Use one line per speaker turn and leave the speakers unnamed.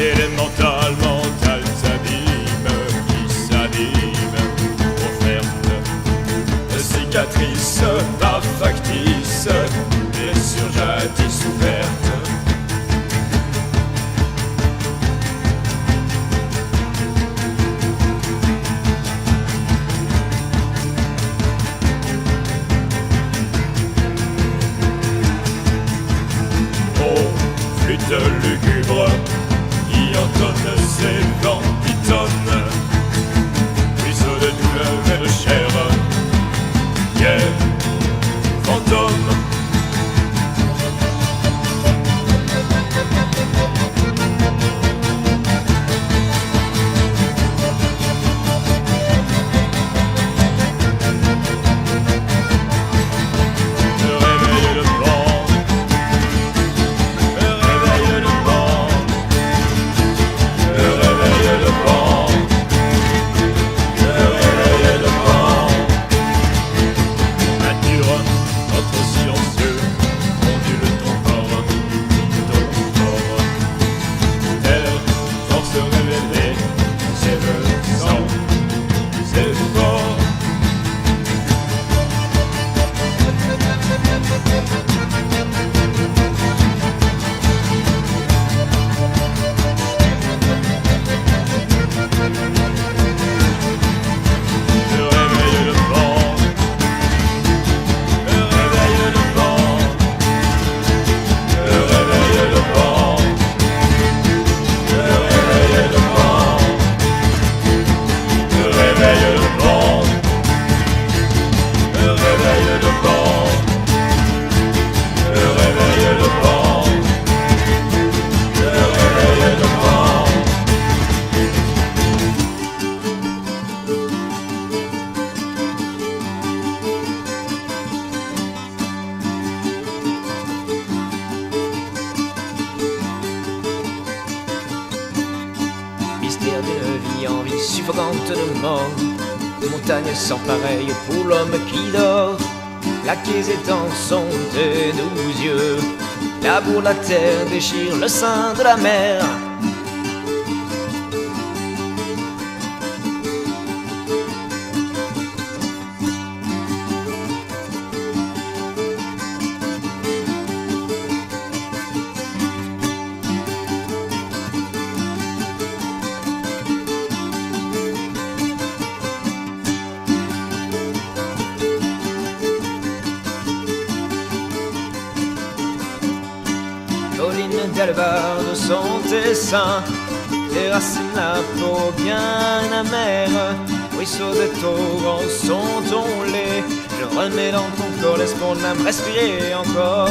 Élémental, mental s'abîme, qui s'anime, offerte, cicatrice, par factice, blessure jadis ouverte. Flûte lugubre qui entonne ses vents qui tonnent, ruisseau de douleur et de chair, guerre, fantôme.
Mystère d'une vie en vie suffocante de mort, montagne sans pareil pour l'homme qui dort. Plaqués étangs sont de 12 yeux, là pour la terre déchire le sein de la mer. Collines d'Albarde sont tes seins, tes racines la peau bien amère. Ruisseaux de torrents sont ton lait, je remets dans ton corps l'espoir de même respirer encore.